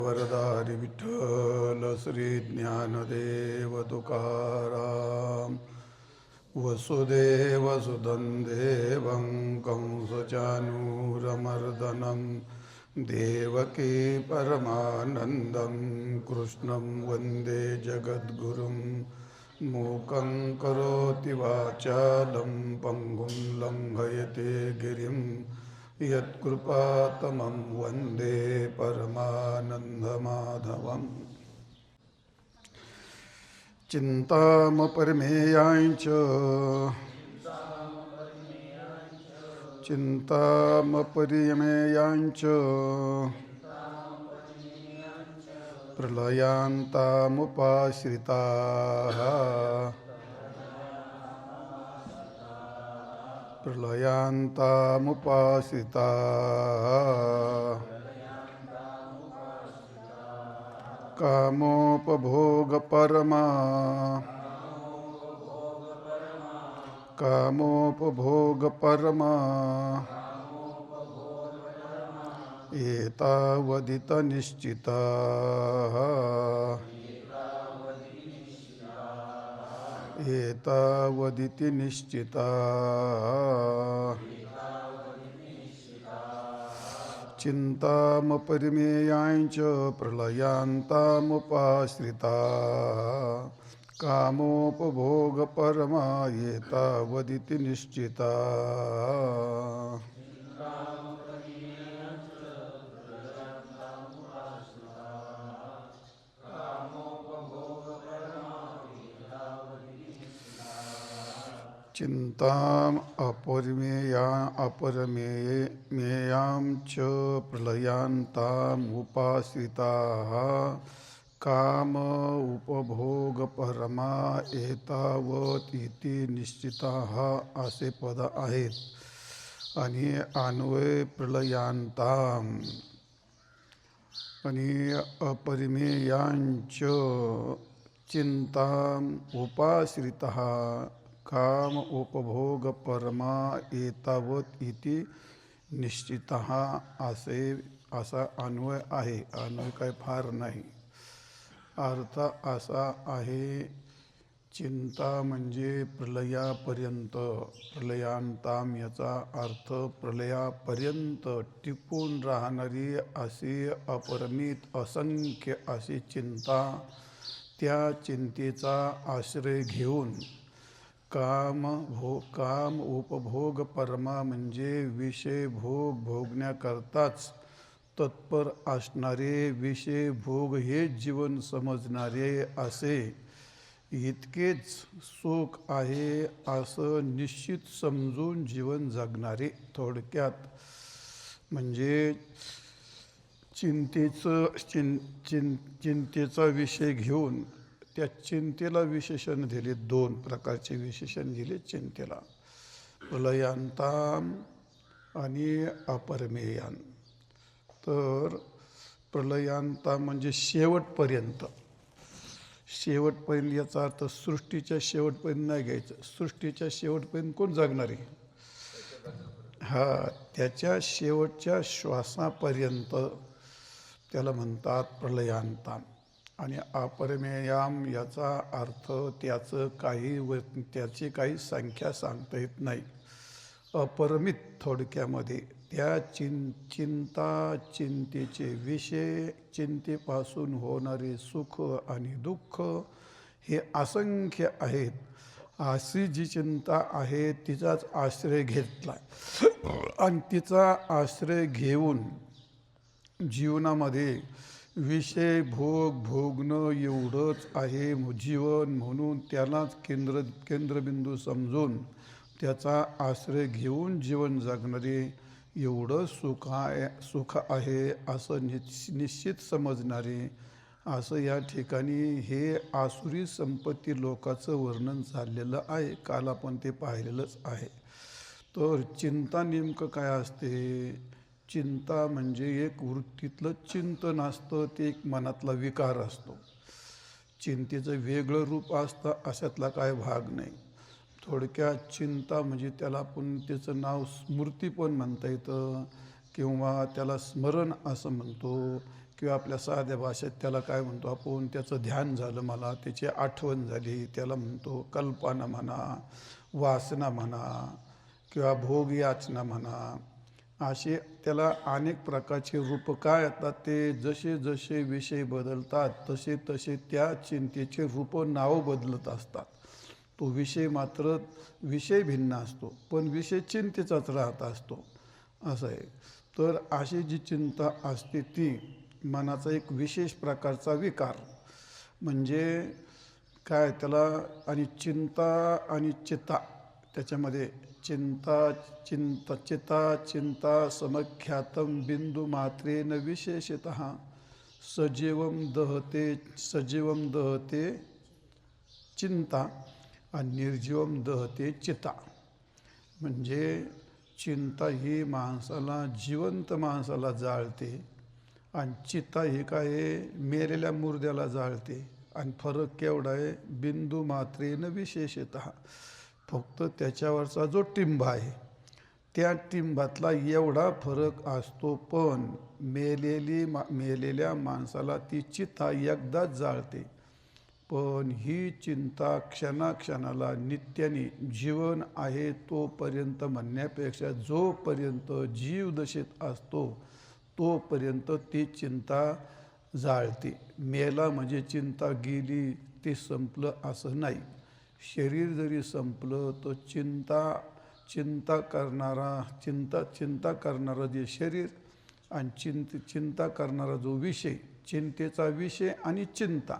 वरदारी विठ्ठल श्री ज्ञानदेव तुकाराम. वसुदेव सुतं देवं कंसचानूरमर्दनं देवकी परमानन्दं कृष्णं वन्दे जगद्गुरुं. मूकं करोति वाचालं पङ्गुं लङ्घयते गिरिं यत्कृपातमं वन्दे परमानन्दमाधवम्. चिन्तामपरिमेयाञ्च प्रलयान्तामुपाश्रिताः कामोपभोगपरमा एतावदिति निश्चिता. चिन्तामपरिमेयाञ्च प्रलयान्तामुपाश्रिता कामोपभोगपरमा एतावदिति निश्चिता. चिन्ताम् अपरिमेयां च प्रलयान्ताम् उपाश्रिताः काम उपभोगपरमा एतावत इति निश्चिताः असे पद आहेत. आणि अन्वय प्रलयांताम आणि अपरिमेयांच चिंताम उपाश्रितः काम उपभोग परमा एतावत इति निश्चितः असा अन्वय आहे. अन्वय काय फार नाही. अर्थ असा आहे, चिंता म्हणजे प्रलयापर्यंत, प्रलयांताम याचा अर्थ प्रलयापर्यंत टिकून राहणारी अशी अपरिमित असंख्य अशी चिंता. त्या चिंतेचा आश्रय घेऊन काम उपभोग परमा म्हणजे विषय भोगण्याकरताच तत्पर असणारे, विषय भोग हे जीवन समजणारे असे इतकेच सुख आहे असं निश्चित समजून जीवन जगणारे. थोडक्यात म्हणजे चिंतेचा विषय घेऊन त्या चिंतेला विशेषण दिले. दोन प्रकारचे विशेषण दिले चिंतेला, प्रलयांताम आणि अपरिमेयान. तर प्रलयांता म्हणजे शेवटपर्यंत याचा अर्थ सृष्टीच्या शेवटपर्यंत नाही घ्यायचं. सृष्टीच्या शेवटपर्यंत कोण जगणार आहे? त्याच्या शेवटच्या श्वासापर्यंत त्याला म्हणतात प्रलयांताम. आणि अपरिमेयाम याचा अर्थ त्याची काही संख्या सांगता येत नाही. अपरिमित थोडक्यामध्ये त्या चिंतेचे विषय, चिंतेपासून होणारे सुख आणि दुःख हे असंख्य आहेत. अशी जी चिंता आहे तिचाच आश्रय घेतला आणि तिचा आश्रय घेऊन जीवनामध्ये विषय भोगणं एवढंच आहे जीवन. म्हणून त्यालाच केंद्रबिंदू समजून त्याचा आश्रय घेऊन जीवन जगणारे एवढं सुख आहे असं निश्चित समजणारे. असं या ठिकाणी हे आसुरी संपत्ती लोकाचं वर्णन झालेलं आहे. काल आपण ते पाहिलेलंच आहे. तर चिंता नेमकं काय असते? चिंता म्हणजे एक वृत्तीतलं चिंतन असतं, ते एक मनातला विकार असतो. चिंतेचं वेगळं रूप असतं, अशातला काय भाग नाही. थोडक्यात चिंता म्हणजे त्याला आपण त्याचं नाव स्मृती पण म्हणता येतं किंवा त्याला स्मरण असं म्हणतो किंवा आपल्या साध्या भाषेत त्याला काय म्हणतो आपण, त्याचं ध्यान झालं मला, त्याची आठवण झाली, त्याला म्हणतो कल्पना म्हणा, वासना म्हणा किंवा भोग याचना म्हणा. असे त्याला अनेक प्रकारचे रूप काय येतात. ते जसे जसे विषय बदलतात तसे तसे त्या चिंतेचे रूप नाव बदलत असतात. तो विषय मात्र विषय भिन्न असतो, पण विषय चिंतेचाच राहत असतो, असं आहे. तर अशी जी चिंता असते ती मनाचा एक विशेष प्रकारचा विकार म्हणजे काय त्याला. आणि चिंता आणि चिता त्याच्यामध्ये चिंता समख्यातम बिंदू मात्रेन विशेषतः सजीवम दहते चिंता आणि निर्जीवम दहते चिता. म्हणजे चिंता ही माणसाला, जिवंत माणसाला जाळते आणि चिता ही काय मेलेल्या मुर्द्याला जाळते. आणि फरक केवढा आहे, बिंदू मात्रेन विशेषतः, फक्त त्याच्यावरचा जो टिंब आहे त्या टिंबातला एवढा फरक असतो. पण मेलेल्या माणसाला ती चिता एकदाच जाळते. पण ही चिंता क्षणाक्षणाला नित्याने जीवन आहे तोपर्यंत म्हणण्यापेक्षा जोपर्यंत जीव दशेत असतो तोपर्यंत ती चिंता जाळते. मेला म्हणजे चिंता गेली, ते संपलं असं नाही. शरीर जरी संपलं तर चिंता करणारा जे शरीर आणि चिंता करणारा जो विषय, चिंतेचा विषय आणि चिंता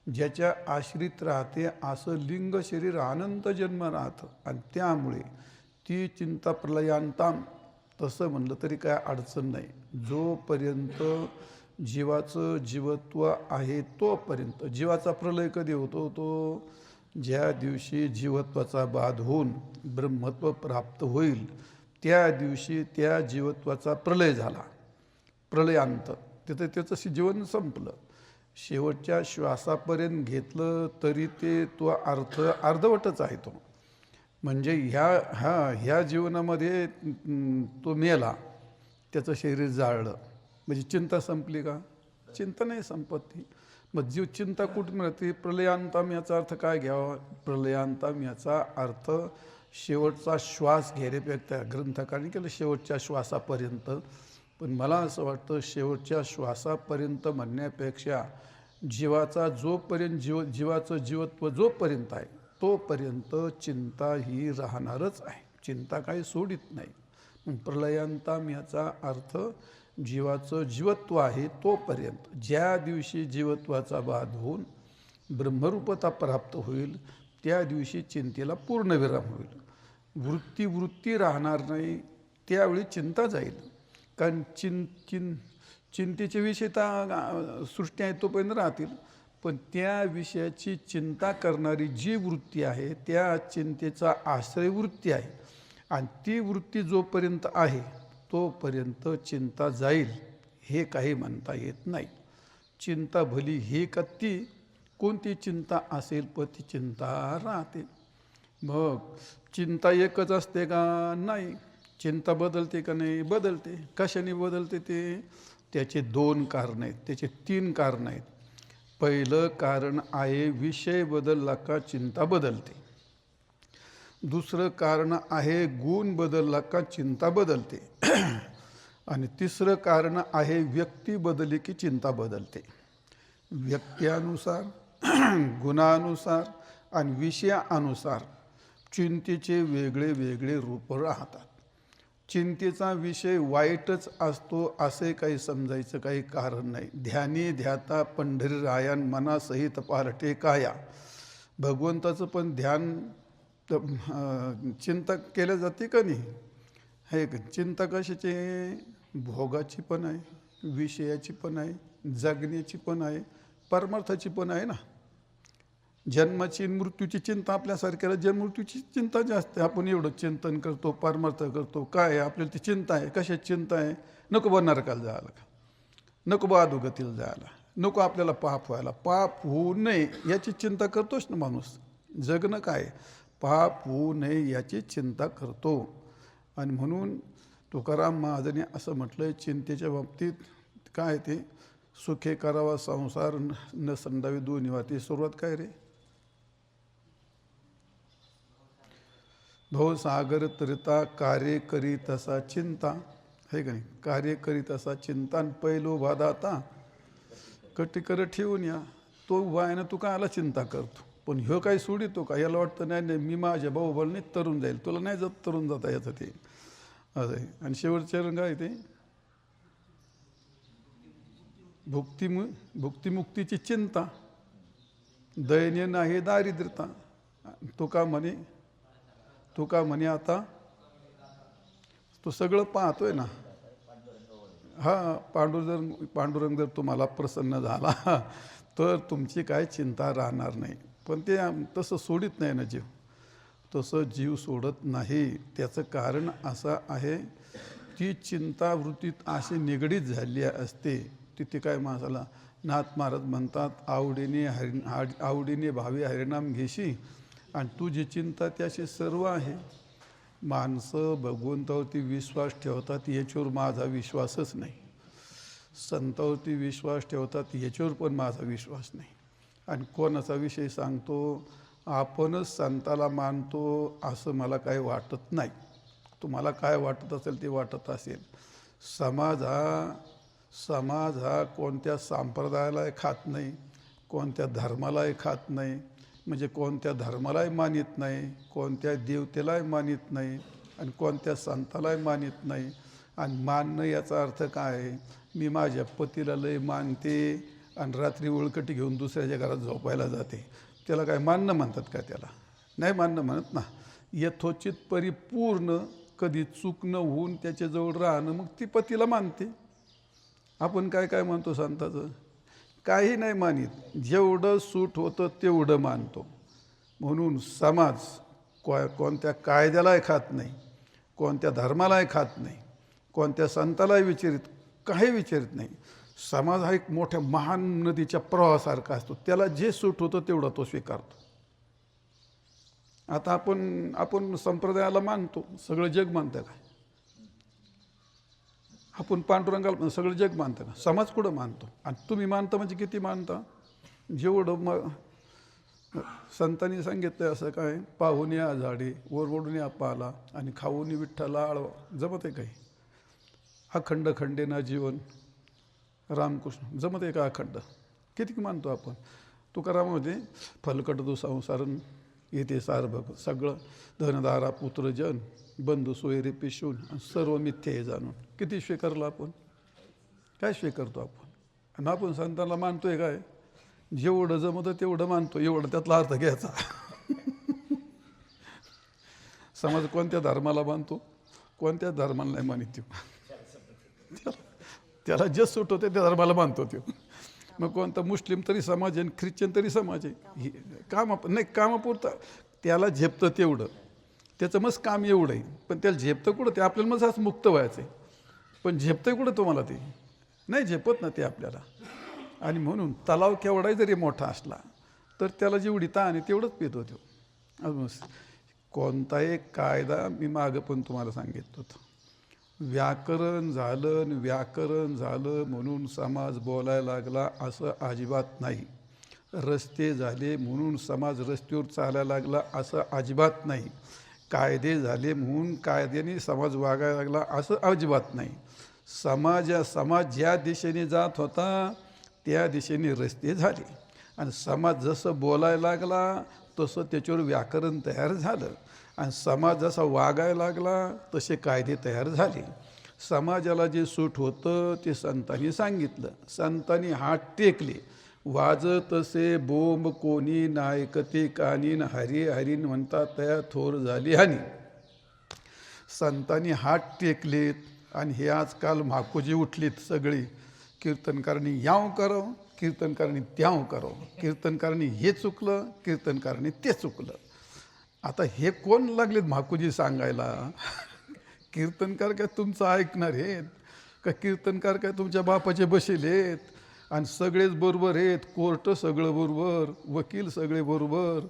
ज्याच्या आश्रित राहते असं लिंग शरीर अनंत जन्म राहतं. आणि त्यामुळे ती चिंता प्रलयांताम, तसं म्हणलं तरी काय अडचण नाही. जोपर्यंत जीवाचं जीवत्व आहे तोपर्यंत. जीवाचा प्रलय कधी होतो, तो ज्या दिवशी जीवत्वाचा बाध होऊन ब्रह्मत्व प्राप्त होईल त्या दिवशी त्या जीवत्वाचा प्रलय झाला, प्रलयांत. तिथं त्याचं जीवन संपलं. शेवटच्या श्वासापर्यंत घेतलं तरी तो अर्थ अर्धवटच आहे. तो म्हणजे ह्या जीवनामध्ये तो मेला, त्याचं शरीर जाळलं म्हणजे चिंता संपली का? चिंता नाही संपत ती. मग जीव चिंता कुठं मिळते? प्रलयांतम. याचा अर्थ काय घ्यावा? प्रलयांतम याचा अर्थ शेवटचा श्वास घेण्यापेक्षा ग्रंथकारांनी केलं शेवटच्या श्वासापर्यंत. पण मला असं वाटतं शेवटच्या श्वासापर्यंत म्हणण्यापेक्षा जीवाचा जोपर्यंत जीवाचं जीवत्व जोपर्यंत आहे तोपर्यंत चिंता ही राहणारच आहे. चिंता काही सोडित नाही. मग प्रलयांतम याचा अर्थ जीवाचं जीवत्व आहे तोपर्यंत. ज्या दिवशी जीवत्वाचा बाध होऊन ब्रह्मरूपता प्राप्त होईल त्या दिवशी चिंतेला पूर्णविराम होईल. वृत्ती राहणार नाही, त्यावेळी चिंता जाईल. कारण चिंतेचे विषय तर सृष्टी आहे तोपर्यंत राहतील, पण त्या विषयाची चिंता करणारी जी वृत्ती आहे त्या चिंतेचा आश्रय वृत्ती आहे. आणि ती वृत्ती जोपर्यंत आहे तोपर्यंत चिंता जाईल हे काही म्हणता येत नाही. चिंता भली ही का ती कोणती चिंता असेल पण ती चिंता राहते. मग चिंता एकच असते का? नाही. चिंता बदलते का? नाही, बदलते. कशाने बदलते ते? त्याचे 2 कारणं आहेत, त्याचे 3 कारणं आहेत. पहिलं कारण आहे विषय बदलला का चिंता बदलते. दुसरं कारण आहे गुण बदलला का चिंता बदलते. आणि तिसरं कारण आहे व्यक्ती बदलली की चिंता बदलते. व्यक्तीनुसार, गुणानुसार आणि विषयानुसार चिंतेचे वेगळे वेगळे रूप राहतात. चिंतेचा विषय वाईटच असतो असे काही समजायचं काही कारण नाही. ध्यानी ध्याता पंढरी रायान मनासहित पालटे काया. भगवंताचं पण ध्यान चिंता केल्या जाते का नाही? हे चिंता कशाची? भोगाची पण आहे, विषयाची पण आहे, जगण्याची पण आहे, परमार्थाची पण आहे ना. जन्माची मृत्यूची चिंता आपल्यासारख्याला जन्ममृत्यूची चिंता जास्त आहे. आपण एवढं चिंतन करतो, परमार्थ करतो. काय आहे आपल्याला ती चिंता आहे? कशाची चिंता आहे? नको बा नरकाला जायला का, नको बा अधोगतीला जायला, नको आपल्याला पाप व्हायला, पाप होऊ नये याची चिंता करतोच ना माणूस. जगणं काय, पाप होऊ नये याची चिंता करतो. आणि म्हणून तुकाराम महाराजांनी असं म्हटलंय चिंतेच्या बाबतीत काय ते सुखे करावा संसार न संडावी दोन्ही वाटी. सुरुवात काय रे? भवसागर तरिता कार्य करी तसा चिंता, हे का नाही? कार्य करी तसा चिंता पैलो भादाता कटिकर ठेवून या. तो उभा आहे ना, तू काय आला चिंता करतो? पण ह्यो काही सोडितो का? याला वाटतं नाही नाही मी माझ्या बाहुबलने तरुण जाईल. तुला नाही जात तरुण जाता याचं ते असं आहे. आणि शेवटचे रंग आहे ते भुक्तिमुक्तीची चिंता, दयनीय नाही दारिद्र्यता. तू का म्हणे आता तो सगळं पाहतोय ना. हा, पांडुरंग जर तुम्हाला प्रसन्न झाला तर तुमची काय चिंता राहणार नाही. पण ते तसं सोडित नाही ना जीव, तसं जीव सोडत नाही. त्याचं कारण असं आहे, ती चिंतावृत्तीत अशी निगडीत झाली असते. तिथे काय माणसाला नाथ महाराज म्हणतात, आवडीने भावी हरिनाम घेशी आणि तुझी चिंता त्याशी सर्व आहे. माणसं भगवंतावरती विश्वास ठेवतात, याच्यावर माझा विश्वासच नाही. संतावरती विश्वास ठेवतात, याच्यावर पण माझा विश्वास नाही. आणि कोणाचा विषय सांगतो, आपणच संताला मानतो असं मला काही वाटत नाही. तुम्हाला काय वाटत असेल ते वाटत असेल. समाज हा कोणत्या संप्रदायालाही खात नाही, कोणत्या धर्मालाही खात नाही. म्हणजे कोणत्या धर्मालाही मानित नाही, कोणत्या देवतेलाही मानित नाही आणि कोणत्या संतालाही मानित नाही. आणि मानणं याचा अर्थ काय आहे? मी माझ्या पतीला लय मानते आणि रात्री उळकटी घेऊन दुसऱ्याच्या घरात झोपायला जाते, त्याला काय मानणं म्हणतात का? त्याला नाही मानणं म्हणत ना. यथोचित परिपूर्ण कधी चूक न होऊन त्याच्याजवळ राहणं, मग ती पतीला मानते. आपण काय काय मानतो संताचं? काही नाही मानित, जेवढं सूट होतं तेवढं मानतो. म्हणून समाज कोणत्या कायद्यालाही खात नाही, कोणत्या धर्मालाही खात नाही, कोणत्या संतालाही काही विचारित नाही. समाज हा एक मोठ्या महान नदीच्या प्रवाहासारखा असतो, त्याला जे सूट होतं तेवढं तो स्वीकारतो. आता आपण संप्रदायाला मानतो, सगळं जग मानतं काय? आपण पांडुरंगाला सगळं जग मानतं का? समाज कुठं मानतो? आणि तुम्ही मानता म्हणजे किती मानता? जेवढं संतांनी सांगितलं असं काय, पाहून या झाडे ओरडून या पाला आणि खाऊन विठ्ठला आळवा. जमत आहे काही? अखंड खंडेना जीवन रामकृष्ण जमत आहे का? अखंड किती मानतो आपण? तुकारामामध्ये फलकट तो संसारण येते सारभग, सगळं धनदारा पुत्रजन बंधू सोयरे पिशून सर्व मिथ्य हे जाणून. किती स्वीकारलं आपण? काय स्वीकारतो आपण? आणि आपण संतांना मानतोय काय? जेवढं जमतं तेवढं मानतो, एवढं त्यातला अर्थ घ्यायचा. समाज कोणत्या धर्माला मानतो? कोणत्या धर्माला नाही मानित. त्याला जे सूट होते त्या धर्माला मानतो तो. मग कोणता मुस्लिम तरी समाज आहे, ख्रिश्चन तरी समाज आहे. कामापुरतं त्याला झेपतं तेवढं, त्याचं मस्त काम एवढं आहे. पण त्याला झेपतं कुठं? ते आपल्याला मस्त असं मुक्त व्हायचं आहे, पण झेपतं कुठं तुम्हाला? ते नाही झेपत ना ते आपल्याला. आणि म्हणून तलाव केवढाही जरी मोठा असला तर त्याला जेवढी ताण आहे तेवढंच पितो तो. कोणताही कायदा मी मागं पण तुम्हाला सांगितलं होतं, व्याकरण झालं म्हणून समाज बोलायला लागला असं अजिबात नाही. रस्ते झाले म्हणून समाज रस्त्यावर चालायला लागला असं अजिबात नाही. कायदे झाले म्हणून कायद्याने समाज वागायला लागला असं अजिबात नाही. समाज ज्या दिशेने जात होता त्या दिशेने रस्ते झाले आणि समाज जसं बोलायला लागला तसं त्याच्यावर व्याकरण तयार झालं आणि समाज जसा वागायला लागला तसे कायदे तयार झाले. समाजाला जे सूट होतं ते संतांनी सांगितलं, संतांनी हात टेकले. वाजतसे बोंब कोणी नायकते कानीन हरी हरीन म्हणता तया थोर झाली हानी. संतांनी हात टेकलेत आणि हे आजकाल माकोजी उठलीत सगळी. कीर्तनकारणी याव करो, कीर्तनकारणी त्याव करो, कीर्तनकारणी हे चुकलं, कीर्तनकारणी ते चुकलं. आता हे कोण लागलेत माकोजी सांगायला? कीर्तनकार काय तुमचं ऐकणार आहेत का? कीर्तनकार काय तुमच्या बापाचे बसेल आहेत? आणि सगळेच बरोबर आहेत, कोर्ट सगळं बरोबर, वकील सगळे बरोबर,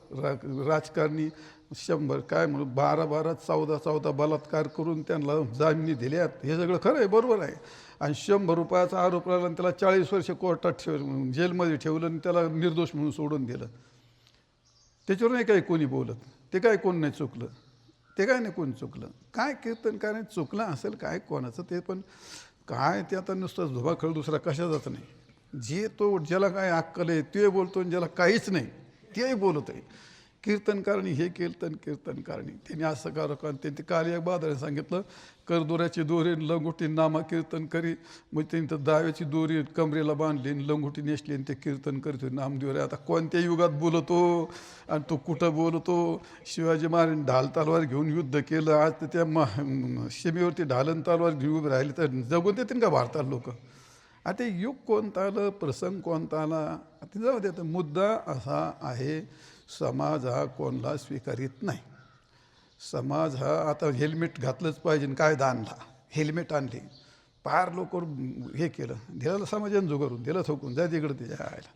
राजकारणी 100 काय म्हणू 12 14 बलात्कार करून त्यांना जामिनी दिल्यात, हे सगळं खरं आहे, बरोबर आहे. आणि 100 रुपयाचा आरोप लागला आणि त्याला 40 वर्ष कोर्टात जेलमध्ये ठेवलं आणि त्याला निर्दोष म्हणून सोडून दिलं. त्याच्यावर नाही काही कोणी बोलत, ते काय कोण नाही चुकलं, ते काय नाही कोणी चुकलं. काय कीर्तनकाराने चुकलं असेल काय कोणाचं ते, पण काय ते आता नुसतं धुबाखळ दुसरा कशाचाच नाही. जे तो ज्याला काय अक्कल आहे ते बोलतो आणि ज्याला काहीच नाही तेही बोलत आहे. कीर्तनकारणी हे कीर्तनकारणी त्यांनी असं कारण ते काल एक बादराने सांगितलं, करदोऱ्याची दोरी लंगोटी नामा कीर्तन करी. मग त्यांनी तर दाव्याची दोरी कमरेला बांधली आणि लंगोटी नेसली आणि ते कीर्तन करतो नामदेव रे. आता कोणत्या युगात बोलतो आणि तो कुठं बोलतो. शिवाजी महाराज ढाल तलवार घेऊन युद्ध केलं, आज तर त्या सीमेवरती ढालन तलवार घेऊन राहिले तर जगून देतील का भारताला लोक. आता युग कोणता आलं, प्रसंग कोणता आला, आता जाऊ दे. तर मुद्दा असा आहे, समाज हा कोणाला स्वीकारित नाही. समाज हा आता हेल्मेट घातलंच पाहिजे, कायदा आणला, हेल्मेट आणले, फार लोक हे केलं, दिलं समाजानं जुगारून दिलं, थोकून जा तिकडं त्याच्या आयला.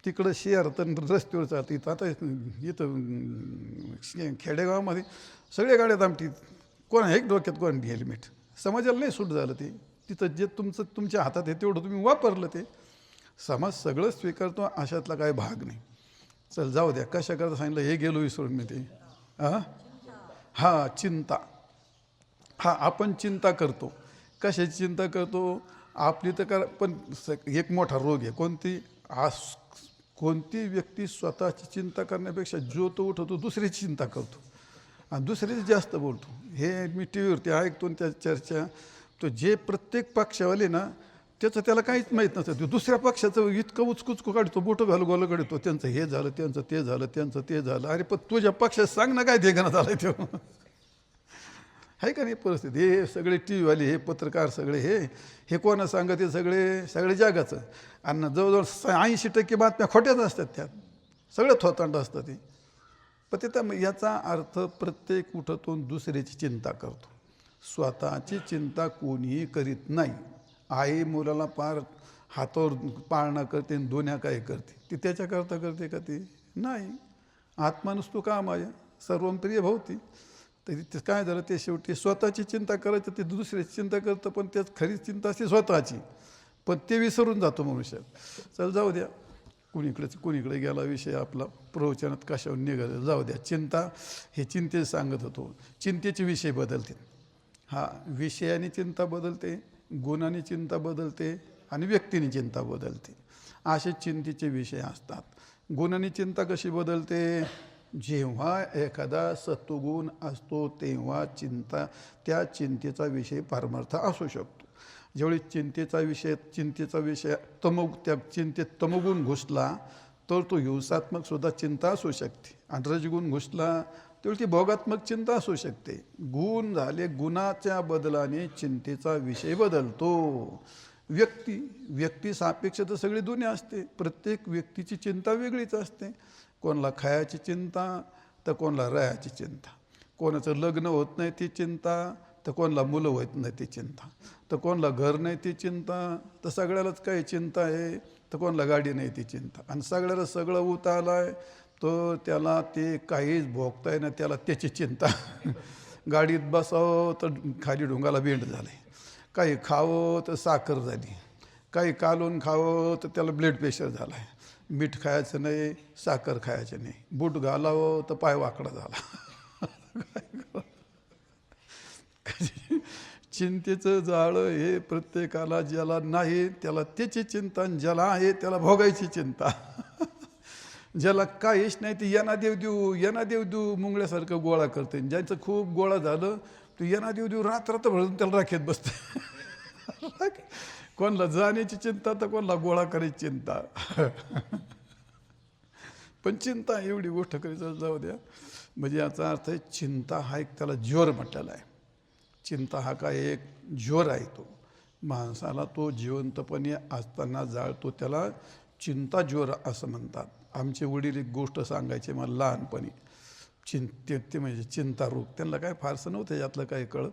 तिकडं शेअर तर रस्त्यावर चालतं. इथं आता इथं खेडेगावामध्ये सगळ्या गाड्या दामटीत, कोण एक डोक्यात कोण हेल्मेट. समाजाला नाही सूट झालं ते. तिथं जे तुमच्या हातात आहे तेवढं तुम्ही वापरलं, ते समाज सगळं स्वीकारतो, अशातला काय भाग नाही. चल जाऊ द्या, कशा करता सांगितलं हे गेलो विसरून मी ते. चिंता. आपण चिंता करतो. कशाची चिंता करतो आपली तर कर, पण एक मोठा रोग आहे. कोणती व्यक्ती स्वतःची चिंता करण्यापेक्षा जो तो उठवतो दुसऱ्याची चिंता करतो आणि दुसऱ्याची जास्त बोलतो. हे मी टी व्हीवरती ऐकतो त्या चर्चा. तो जे प्रत्येक पक्षावाले ना त्याला काहीच माहीत नसतं. तो दुसऱ्या पक्षाचं इतकं उचकुचकू काढतो, बोटं घालू घालू काढतो, त्यांचं हे झालं, त्यांचं ते झालं, त्यांचं ते झालं. अरे पण तुझ्या पक्षात सांग ना काय ठिकाणात आलाय तो. आहे का नाही परिस्थिती. हे सगळे टी व्हीवाले, हे पत्रकार सगळे, हे कोणा सांगत, हे सगळे जगाचं. आणि जवळजवळ 80% बातम्या खोट्याच असतात, त्यात सगळं थोतांड असतं ते. पण तिथं याचा अर्थ प्रत्येक उठतून दुसऱ्याची चिंता करतो, स्वतःची चिंता कोणीही करीत नाही. आई मुलाला पार हातावर पाळणा करते आणि दोन्या काय करते, ती त्याच्याकरता करते का ती नाही. आत्मा नुसतो का माझ्या सर्वं प्रिय भवती. तर ते काय झालं, ते शेवटी स्वतःची चिंता करायचं, ते दुसऱ्याची चिंता करतं, पण त्यात खरीच चिंता असते स्वतःची, पण ते विसरून जातो मनुष्य. चल जाऊ द्या, कुणीकडे गेला विषय आपला, प्रवचनात कशावर निघालं, जाऊ द्या. चिंता हे चिंतेचं सांगत होतो. चिंतेचे विषय बदलते. विषयाने चिंता बदलते, गुणाने चिंता बदलते आणि व्यक्तीने चिंता बदलते. असे चिंतेचे विषय असतात. गुणाने चिंता कशी बदलते, जेव्हा एखादा सत्वगुण असतो तेव्हा त्या चिंतेचा विषय पारमार्थ असू शकतो. ज्यावेळी चिंतेचा विषय त्या चिंतेत तमोगुण घुसला तर तो हिंसात्मक सुद्धा चिंता असू शकते. आणि रजगुण घुसला त्यावेळी ती भोगात्मक चिंता असू शकते. गुण झाले, गुणाच्या बदलाने चिंतेचा विषय बदलतो. व्यक्ती सापेक्ष तर सगळी दुनिया असते. प्रत्येक व्यक्तीची चिंता वेगळीच असते. कोणाला खायची चिंता तर कोणाला राहायची चिंता, कोणाचं लग्न होत नाही ती चिंता तर कोणाला मुलं होत नाही ती चिंता, तर कोणाला घर नाही ती चिंता, तर सगळ्यालाच काही चिंता आहे, तर कोणाला गाडी नाही ती चिंता. आणि सगळ्याला सगळं उत आलाय तर त्याला ते काहीच भोगता येईना, त्याला त्याची चिंता. गाडीत बसावं तर खाली ढोंगाला बेंड झाले, काही खावं तर साखर झाली, काही कालून खावं तर त्याला ब्लड प्रेशर झाला आहे, मीठ खायचं नाही, साखर खायचं नाही, बूट घालावं तर पाय वाकडा झाला. चिंतेचं जाळं हे प्रत्येकाला, ज्याला नाही त्याला त्याची चिंता, ज्याला आहे त्याला भोगायची चिंता. ज्याला काहीच नाही ते येना देव देऊ मुंगळ्यासारखं गोळा करते. ज्यांचं खूप गोळा झालं तो येना देव रात्र भरून त्याला राखेत बसते. कोणाला जाण्याची चिंता तर कोणाला गोळा करायची चिंता. पण चिंता एवढी गोष्ट करायचं जाऊ द्या. म्हणजे याचा अर्थ आहे चिंता हा एक त्याला ज्वर म्हटलेला आहे. चिंता हा काय एक ज्वर आहे. तो माणसाला तो जिवंतपणे असताना जाळतो, त्याला चिंता ज्वर असं म्हणतात. आमचे वडील एक गोष्ट सांगायचे मला लहानपणी. ते म्हणजे चिंता रोग. त्यांना काय फारसं नव्हतं यातलं काही कळत.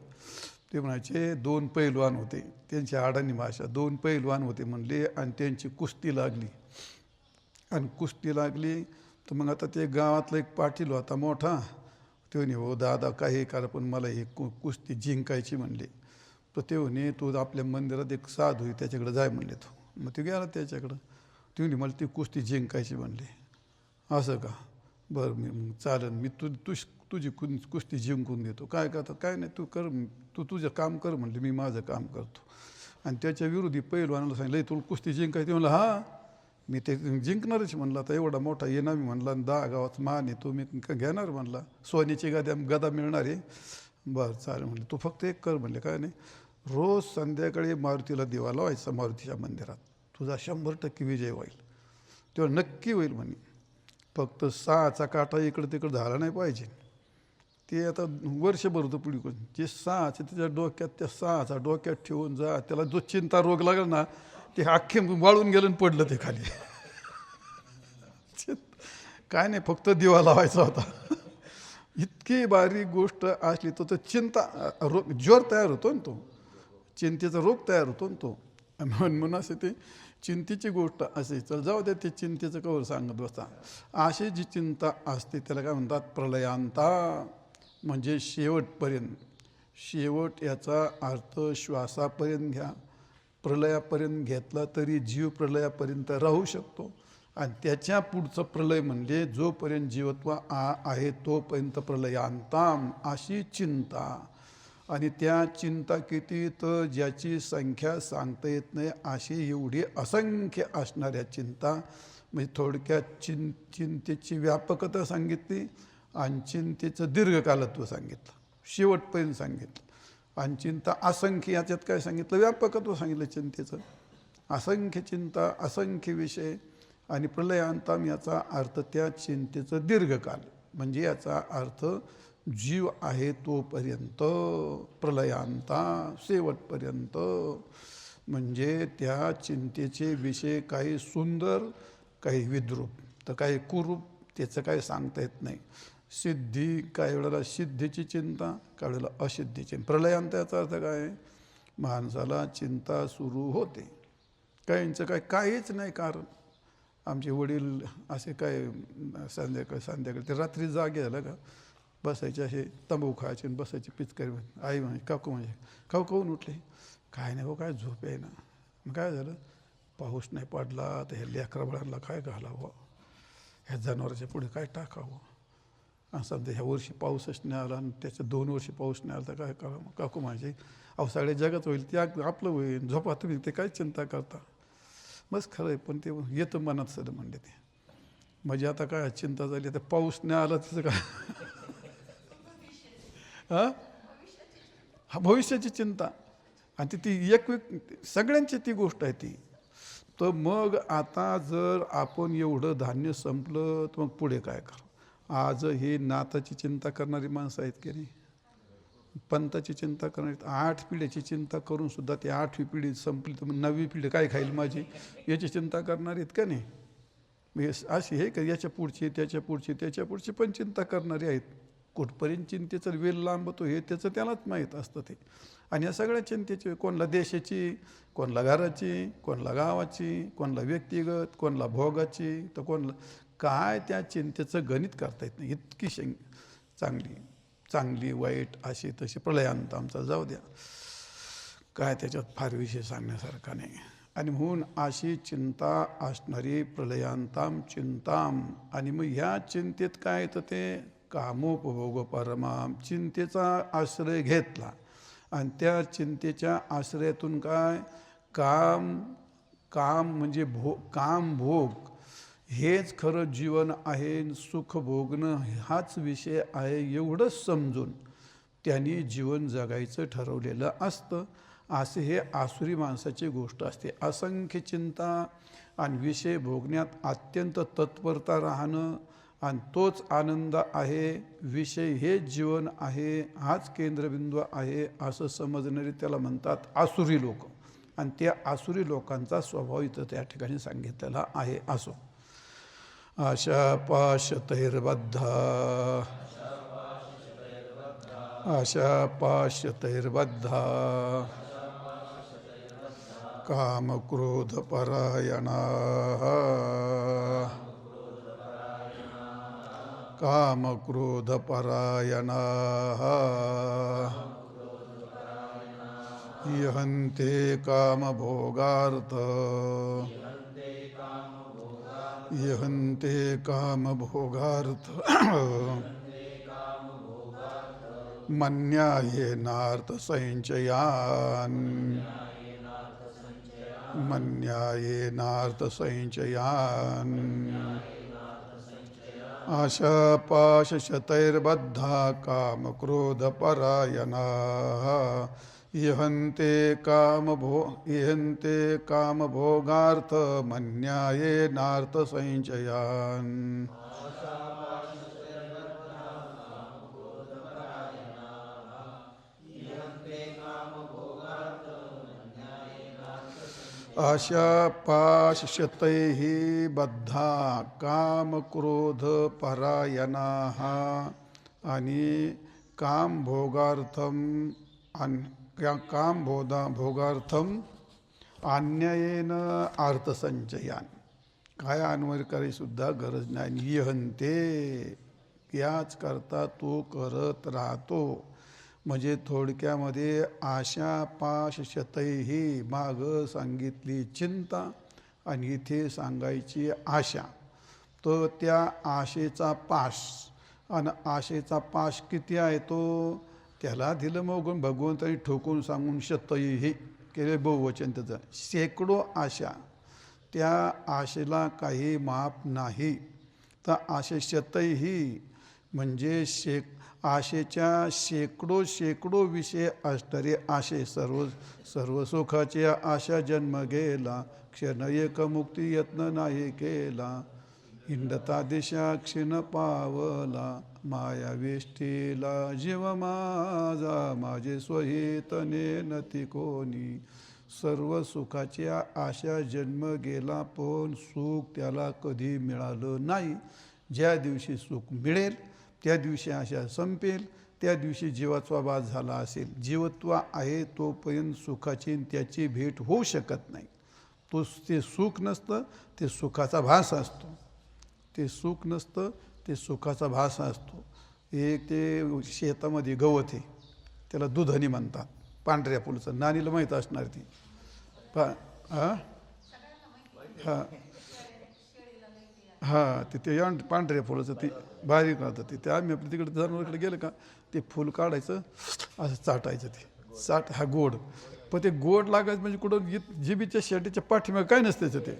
ते म्हणायचे 2 पैलवान होते, त्यांची अडाणी भाषा. 2 पैलवान होते म्हणले आणि त्यांची कुस्ती लागली. आणि कुस्ती लागली तर मग आता ते गावातला एक पाटील होता मोठा, ते म्हणे हो दादा काही करा पण मला हे कुस्ती जिंकायची म्हणले. तर ते म्हणे तू आपल्या मंदिरात एक साधू आहे त्याच्याकडे जाय म्हणले तो. मग ते गेला त्याच्याकडं. ते म्हणे मला ती कुस्ती जिंकायची म्हणले. असं का बरं मी चालेल मी तुझी कुस्ती जिंकून देतो. काय करतात काय नाही तू कर तू तुझं काम कर म्हणले मी माझं काम करतो. आणि त्याच्या विरोधी पैलवानाला सांगितलं तुला कुस्ती जिंकायची म्हणलं हां मी ते जिंकणारच म्हणलं. आता एवढा मोठा येणार मी म्हणला 10 गावात मान आहे तो मी घेणार म्हणला. सोन्याची गदा मिळणार आहे. बरं चालेल म्हणले तू फक्त एक कर म्हणले काय नाही रोज संध्याकाळी मारुतीला दिवा लावायचा मारुतीच्या मंदिरात तुझा 100% विजय होईल. तेव्हा नक्की होईल म्हणे. फक्त 6चा काटा इकडं तिकडं झाला नाही पाहिजे. ते आता वर्षभर होतं पुढे करून जे 6चे त्याच्या डोक्यात त्या 6चा डोक्यात ठेवून जा त्याला जो चिंता रोग लागला ना ते अख्खे वाळून गेलं आणि पडलं ते खाली. काय नाही फक्त दिवा लावायचा होता. इतकी बारीक गोष्ट असली तर चिंता रोग ज्वर तयार होतो ना तो चिंतेचा रोग तयार होतो ना तो. म्हणून असे ते चिंतेची गोष्ट असे चल जाऊ द्या ते चिंतेचं कवर सांगत बसता. अशी जी चिंता असते त्याला काय म्हणतात प्रलयांता म्हणजे शेवटपर्यंत. शेवट याचा अर्थ श्वासापर्यंत घ्या. प्रलयापर्यंत घेतला तरी जीव प्रलयापर्यंत राहू शकतो. आणि त्याच्या पुढचं प्रलय म्हणजे जोपर्यंत जीवत्व आहे तोपर्यंत प्रलयांताम अशी चिंता. आणि त्या चिंता किती तर ज्याची संख्या सांगता येत नाही अशी एवढी असंख्य असणाऱ्या चिंता. म्हणजे थोडक्यात चिंतेची व्यापकता सांगितली आणि चिंतेचं दीर्घकालत्व सांगितलं शेवटपर्यंत सांगितलं. आणि चिंता असंख्य याच्यात काय सांगितलं व्यापकत्व सांगितलं चिंतेचं. असंख्य चिंता असंख्य विषय. आणि प्रलयांताम याचा अर्थ त्या चिंतेचं दीर्घकाल म्हणजे याचा अर्थ जीव आहे तोपर्यंत प्रलयांता शेवटपर्यंत. म्हणजे त्या चिंतेचे विषय काही सुंदर काही विद्रूप तर काही कुरूप त्याचं काही सांगता येत नाही. सिद्धी काही वेळेला सिद्धीची चिंता काही वेळेला असिद्धीची. प्रलयांत याचा अर्थ काय माणसाला चिंता सुरू होते. काहींचं काहीच नाही कारण. आमचे वडील असे काय संध्याकाळी ते रात्री जागे झालं का बसायचे असे तंबाखू खायचे आणि बसायचे पिचकारी. आई म्हणे काकू म्हणजे काकू काहून उठले काय नाही हो काय झोप आहे ना. मग काय झालं पाऊस नाही पडला तर ह्या लेकरा बाळांना काय घालावं ह्या जनावराच्या पुढे काय टाकावं. आणि समजा ह्या वर्षी पाऊसच नाही आला आणि त्याच्या 2 वर्षी पाऊस नाही आला तर काय करावं. काकू म्हणजे अहो सगळ्या जगात होईल ते आपलं होईल झोपा तुम्ही ते काय चिंता करता. बस खरं आहे पण ते येतं मनात सर म्हणले ते. म्हणजे आता काय चिंता झाली आता पाऊस नाही आला त्याचं काय हा भविष्याची चिंता. आणि ती एक सगळ्यांची ती गोष्ट आहे ती. तर मग आता जर आपण एवढं धान्य संपलं तर मग पुढे काय करू. आज हे नाताची चिंता करणारी माणसं आहेत की नाही. पंथाची चिंता करणारी 8 पिढ्याची चिंता करून सुद्धा ती 8वी पिढी संपली तर मग 9वी पिढी काय खाईल माझी याची चिंता करणारी आहेत का नाही. अशी हे का याच्या पुढची त्याच्या पुढची पण चिंता करणारी आहेत. कुठपर्यंत चिंतेचं वेल लांबतो हे त्याचं त्यालाच माहीत असतं ते. आणि या सगळ्या चिंतेची कोणाला देशाची कोणाला घराची कोणाला गावाची कोणाला व्यक्तिगत कोणाला भोगाची तर कोणाला काय त्या चिंतेचं गणित करता येत नाही. इतकी चांगली वाईट अशी तशी प्रलयांत आमचा जाऊ द्या काय त्याच्यात फार विषय सांगण्यासारखा नाही. आणि म्हणून अशी चिंता असणारी प्रलयांताम चिंताम. आणि मग ह्या चिंतेत काय येतं ते कामोपभोग परमाम चिंतेचा आश्रय घेतला आणि त्या चिंतेच्या आश्रयातून काय काम म्हणजे काम भोग हेच खरं जीवन आहे. सुख भोगणं हाच विषय आहे एवढंच समजून त्यांनी जीवन जगायचं ठरवलेलं असतं. असे हे आसुरी माणसाची गोष्ट असते. असंख्य चिंता आणि विषय भोगण्यात अत्यंत तत्परता राहणं आणि तोच आनंद आहे. विषय हे जीवन आहे हाच केंद्रबिंदू आहे असं समजणारे त्याला म्हणतात आसुरी लोक. आणि त्या आसुरी लोकांचा स्वभाव इथं त्या ठिकाणी सांगितलेला आहे. असो आशा पाशतैर्बद्धा आशा पाशतैर्बद्धा कामक्रोधपरायणाः कामक्रोधपरायणाः यहन्ते कामभोगार्थ यहन्ते कामभोगार्थ मन्यायेनार्थसंचयान् मन्यायेनार्थसंचयान् आशापाशशतैर्बद्धा कामक्रोधपरायणाः यहन्ते कामभोगार्थ मन्यायेनार्थसंचयान् आशापाशशतैः बद्धा कामक्रोधपरायणाः आणि कामभोगार्थम भोगार्थम अन्यायेन अर्थसंचयान काय अन्वयकारी सुद्धा गरज नाही. यहन्ते याच करता तो करत राहतो. म्हणजे थोडक्यामध्ये आशा पाश शतैही मागं सांगितली चिंता आणि इथे सांगायची आशा. तर त्या आशेचा पाश आणि आशेचा पाश किती आहे तो त्याला दिलं मग भगवंतानी ठोकून सांगून शतैही केले बहुवचन त्याचं. शेकडो आशा, त्या आशेला काही माप नाही. तर आशे शतैही म्हणजे आशेच्या शेकडो विषय असणारे आशे. सर्व सुखाची आशा जन्म गेला, क्षण एक मुक्ती यत्न नाही केला. हिंडता दिशा क्षीण पावला, माया वेष्टीला जीव माझा, माझे स्वहितने नती कोणी. सर्व सुखाच्या आशा जन्म गेला, पण सुख त्याला कधी मिळालं नाही. ज्या दिवशी सुख मिळेल त्या दिवशी आशा संपेल, त्या दिवशी जीवाचा वास झाला असेल. जीवत्व आहे तोपर्यंत सुखाची त्याची भेट होऊ शकत नाही. ते सुख नसतं, ते सुखाचा भास असतो. ते सुख नसतं, ते सुखाचा भास असतो. एक ते शेतामध्ये गवत आहे, त्याला दुधनी म्हणतात, पांढऱ्या फुलाचं. नानीला माहीत असणार ती. हां ते पांढऱ्या फुलाचं ते बारीक राहतं. ते आम्ही आपल्या तिकडे जनावरकडे गेलं का ते फुल काढायचं, असं चाटायचं. ते हा गोड. पण ते गोड लागायचं म्हणजे कुठं जिबीच्या शेटीच्या पाठीमागे काय नसतं त्याचं. ते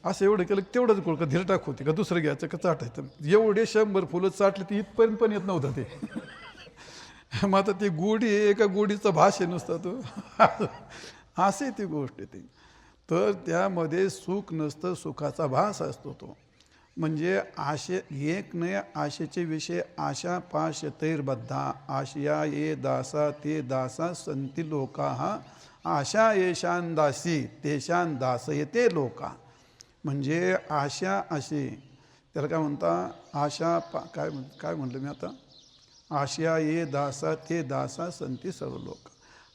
असं एवढं केलं तेवढंच गोड का धीर टाक होती का दुसरं घ्यायचं का चाटायचं. एवढे 100 फुलं चाटली ती इथपर्यंत पण येत नव्हतं ते. मग आता ती गोडी एका गोडीचा भास आहे नुसता तो. असे ती गोष्ट आहे ती. तर त्यामध्ये सुख नसतं, सुखाचा भास असतो तो. म्हणजे आशे एक नाही आशेचे विषय आशा पाश तैर्बद्धा आशया ये दासा ते दासा संती लोका. हा आशा येशान दासी तेशान दास येते लोका. म्हणजे आशा अशी त्याला काय म्हणता आशा काय म्हणलं मी आता. आशया ये दासा ते दासा संती सर्व लोक.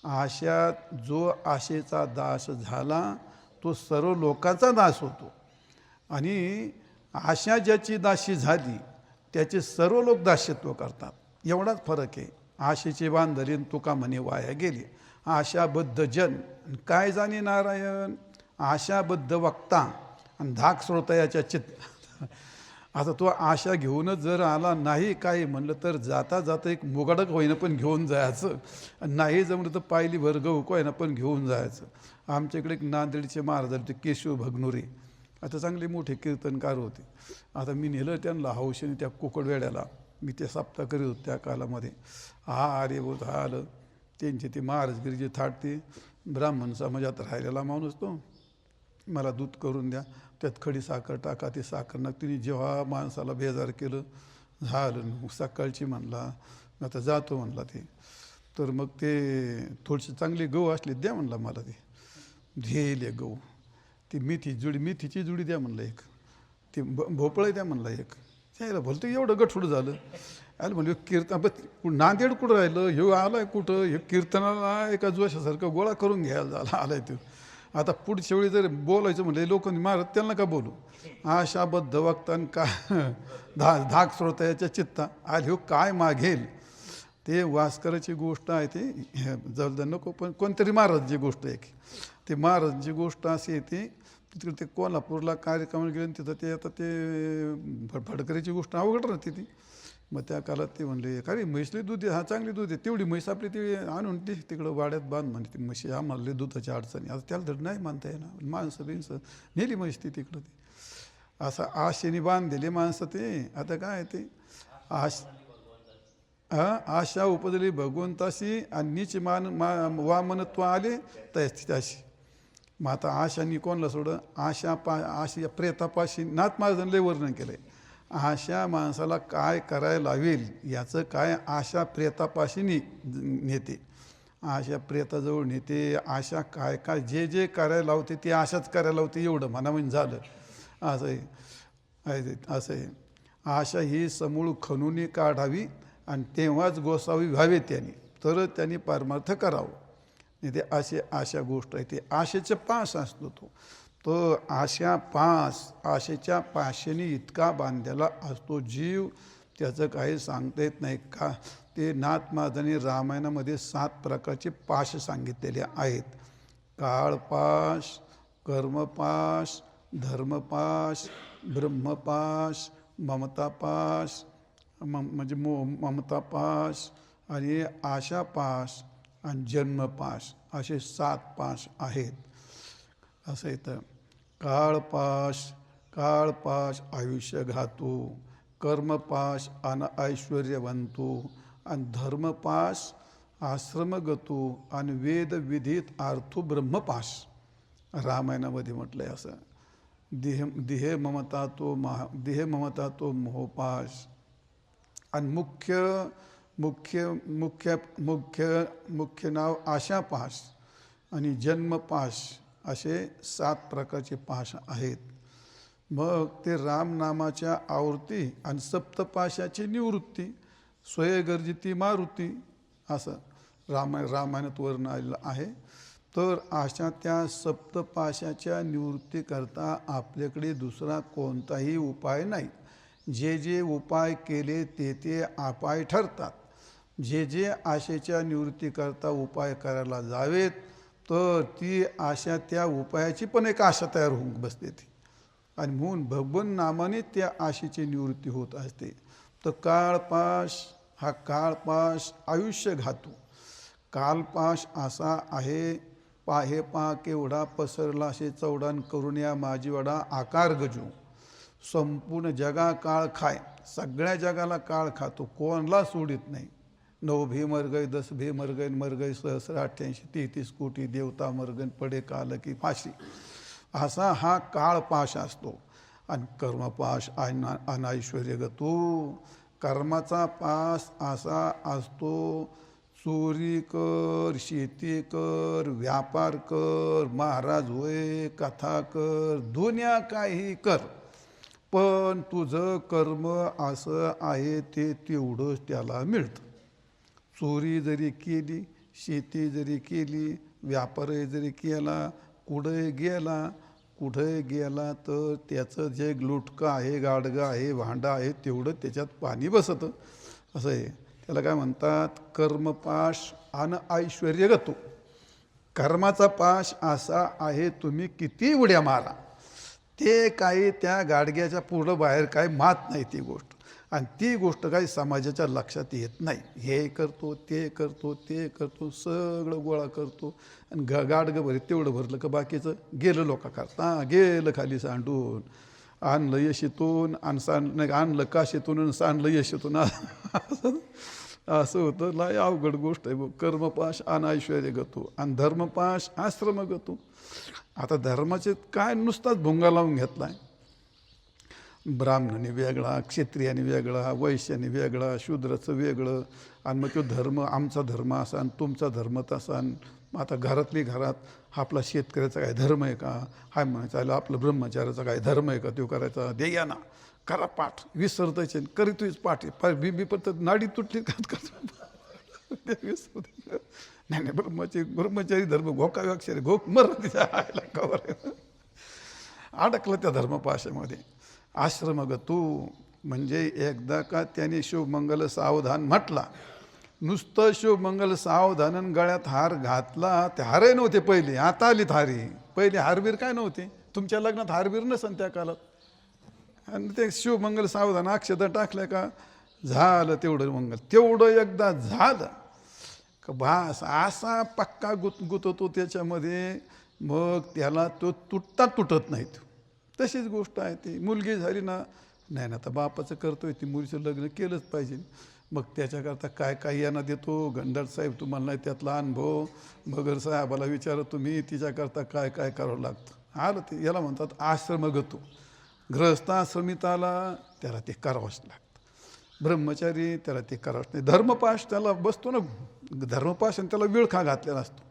आशा जो आशेचा दास झाला तो सर्व लोकांचा दास होतो. आणि आशा ज्याची दासी झाली त्याचे सर्व लोक दास्यत्व करतात. एवढाच फरक आहे. आशेचे बांधरीन तुका म्हणे वाया गेले. आशाबद्ध जन काय जाणे नारायण. आशाबद्ध वक्ता आणि धाक श्रोता याच्या चित्त. आता तो आशा घेऊनच जर आला नाही काय म्हणलं तर जाता जाता एक मुगाडक होईना पण घेऊन जायचं. नाही जमलं तर पायली भर गहू होईना पण घेऊन जायचं. आमच्याकडे एक नांदेडचे महाराज आले ते केशव भगनुरे. आता चांगले मोठे कीर्तनकार होते. आता मी नेलं त्यांना हौशेने त्या कुकडवेड्याला. मी ते सप्ताह करीत होतो त्या कालामध्ये. अरे बोत आलं त्यांचे ते महाराजगिरीचे थाटते. ब्राह्मण समाजात राहिलेला माणूस तो. मला दूध करून द्या, त्यात खडी साखर टाका. ते साखर नका. तिने जेव्हा माणसाला बेजार केलं झालं. सकाळची म्हणला आता जातो म्हणला ते. तर मग ते थोडीशी चांगली गहू असले द्या म्हणला मला. ते धेले गहू. ती मेथीची जुडी द्या म्हणलं एक. ते भोपळं द्या म्हणलं एक. त्याला बोलतो एवढं गठूड झालं. आलं म्हणलं कीर्तन नांदेड कुठं राहिलं, ह्यो आलाय कुठं, हे कीर्तनाला एका जोशासारखं गोळा करून घ्यायला झाला आलाय तो. आता पुढच्या वेळी जर बोलायचं म्हणलं लोकांनी महाराज त्यांना का बोलू आशाबद्ध वक्तान का धाक श्रोत्याच्या चित्ता आली हो काय मागेल ते वास्कराची गोष्ट आहे ते जवळ नको पण कोणतरी महाराजची गोष्ट आहे की ते महाराजची गोष्ट अशी येते तिकडे ते कोल्हापूरला कार्यक्रम गेले तिथं ते आता ते फडकरीची गोष्ट अवघड राहते ती मग त्या काळात ते म्हणले का रे म्हैसले दूध आहे हा चांगली दूध आहे तेवढी म्हैस आपली ती आणून ती तिकडं वाड्यात बांध म्हणते ती म्हशी आम्हाला दुधाच्या अडचणी आता त्याला धड नाही मानता येणार माणसं बिनसं नेली म्हैस ती तिकडं ती असं आशेने बांधलेली माणसं ते आता काय ते आशा उपजली भगवंताशी आणि नीच वामनत्व आले त्याशी मग आता आशानी कोणला सोडं आशा प्रेतापाशी नाथ महाराजांनी लय वर्णन केलं आहे आशा माणसाला काय करायला लावेल याचं काय आशा प्रेतापाशी नेते आशा प्रेताजवळ नेते आशा काय काय जे जे करायला लावते ते आशाच करायला लावते एवढं म्हणा म्हणजे झालं असं आहे आशा ही समूळ खणून काढावी आणि तेव्हाच गोसावी व्हावे त्यांनी तर त्यांनी परमार्थ करावं नाही ते आशा गोष्ट आहे ते आशेचा पास असतो तो आशेच्या पाशाने इतका बांधलेला असतो जीव त्याचं काही सांगता येत नाही का ते नाथ महाराजांनी रामायणामध्ये 7 प्रकारचे पाश सांगितलेले आहेत काळपाश कर्मपाश धर्मपाश ब्रह्मपाश ममतापाश म्हणजे ममतापाश आणि आशापाश आणि जन्मपाश असे 7 पाश आहेत असं येतं काळपाश आयुष्य घातो कर्मपाश अन ऐश्वर्यवंतो आणि धर्मपाश आश्रमगतो आणि वेदविधित आर्थो ब्रह्मपाश रामायणामध्ये म्हटलं आहे असं देह ममता तो मोहपाश आणि मुख्य नाव आशापाश आणि जन्मपाश असे 7 प्रकारचे पाश आहेत मग ते रामनामाच्या आवर्ती आणि सप्तपाशाची निवृत्ती स्वयगर्जिती मारुती असं रामायणात वर्ण आलेलं आहे तर अशा त्या सप्तपाशाच्या निवृत्तीकरता आपल्याकडे दुसरा कोणताही उपाय नाही जे जे उपाय केले ते अपाय ठरतात जे आशेच्या निवृत्तीकरता उपाय करायला जावेत तर ती आशा त्या उपायाची पण एक आशा तयार होऊन बसते ती आणि म्हणून भगवन नामाने त्या आशेची निवृत्ती होत असते तर काळपाश आयुष्य घातो कालपाश असा आहे पाहे केवढा पसरला असे चौडान करून या माझीवाडा आकार गजू संपूर्ण जगा काळ खाय सगळ्या जगाला काळ खातो कोणला सोडित नाही 9 भे मर गए 10 भे मर गए 88 33 कोटी देवता मरगन पडे काल की फाशी असा हा काळपाश असतो आणि कर्मपाश अनैश्वर्य गतो कर्माचा पास असा असतो चोरी कर शेती कर व्यापार कर महाराज होय कथा कर दुनिया काही कर पण तुझं कर्म असं आहे ते तेवढंच त्याला मिळतं चोरी जरी केली शेती जरी केली व्यापार जरी केला कुठे गेला तर त्याचं जे लुटकं आहे गाडगं आहे भांडं आहे तेवढं त्याच्यात पाणी बसतं असं आहे त्याला काय म्हणतात कर्मपाश आणि ऐश्वर्य गतो कर्माचा पाश असा आहे तुम्ही किती उड्या मारा ते काही त्या गाडग्याच्या पुढं बाहेर काय मात नाही ती गोष्ट आणि ती गोष्ट काही समाजाच्या लक्षात येत नाही हे करतो ते करतो सगळं गोळा करतो आणि गाडगं भरीत तेवढं भरलं का बाकीचं गेलं लोका करता गेलं खाली सांडून आणलं यशीतून आणि आणलं काशीतून आणि सांडलं यशीतून असं होतं लय अवघड गोष्ट आहे कर्मपाश आणि ऐश्वर्य गतो आणि धर्मपाश आश्रम गतो आता धर्माचे काय नुसताच भुंगा लावून घेतला आहे ब्राह्मणाने वेगळा क्षत्रियाने वेगळा वैश्याने वेगळा शूद्राचं वेगळं आणि मग तो धर्म आमचा धर्म असा आणि तुमचा धर्म तसा आता घरात आपला शेतकऱ्याचा काय धर्म आहे का हाय म्हणायचं आपलं ब्रह्मचार्याचा काय धर्म आहे का तो करायचा द्या ना करा पाठ विसरतायचे करीतोच पाठ बी पण तर नाडी तुटली का विसरते नाही नाही, ब्रह्मचारी धर्म घोकावे अक्षरे घोक मर तिच्या आईला कवर अडकलं त्या धर्मपाशामध्ये. आश्रमगतू म्हणजे एकदा का त्याने शिवमंगल सावधान म्हटला, नुसतं शिवमंगल सावधान गळ्यात हार घातला. ते हारही नव्हते पहिले, आता आलीत हारी. पहिले हारबीर काय नव्हते, तुमच्या लग्नात हारबीर नसन त्या काळात. आणि ते शिवमंगल सावधान अक्षता टाकल्या का झालं तेवढं मंगल. तेवढं एकदा झालं का भास असा पक्का गुततो त्याच्यामध्ये, मग त्याला तो तुटत नाही. तशीच गोष्ट आहे ती. मुलगी झाली ना, नाही ना आता बापाचं करतोय, ती मुलीचं लग्न केलंच पाहिजे. मग त्याच्याकरता काय काय यांना देतो. गंडाळ साहेब तुम्हाला नाही त्यातला अनुभव, मगर साहेबाला विचारा तुम्ही, तिच्याकरता काय काय करावं लागतं. आलं ते याला म्हणतात आश्रमगतो. गृहस्थाश्रमिताला त्याला ते करावंच लागतं. ब्रह्मचारी त्याला ते करावंच नाही. धर्मपाश त्याला बसतो ना, धर्मपाश आणि त्याला विळखा घातलेला असतो.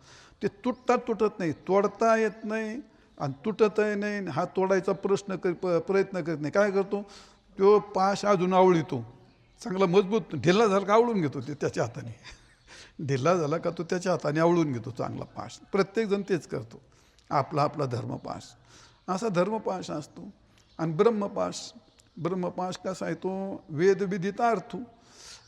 ते तुटत नाही, तोडता येत नाही आणि तुटतही नाही. हा तोडायचा प्रयत्न करीत नाही. काय करतो तो पाश अजून आवळीतो, चांगला मजबूत ढिल्ला झाला का आवळून घेतो ते त्याच्या हाताने. ढिल्ला झाला का तो त्याच्या हाताने आवळून घेतो चांगला पाश. प्रत्येकजण तेच करतो, आपला धर्मपाश. असा धर्मपाश असतो. आणि ब्रह्मपाश कसा आहे तो वेदविदित अर्थ.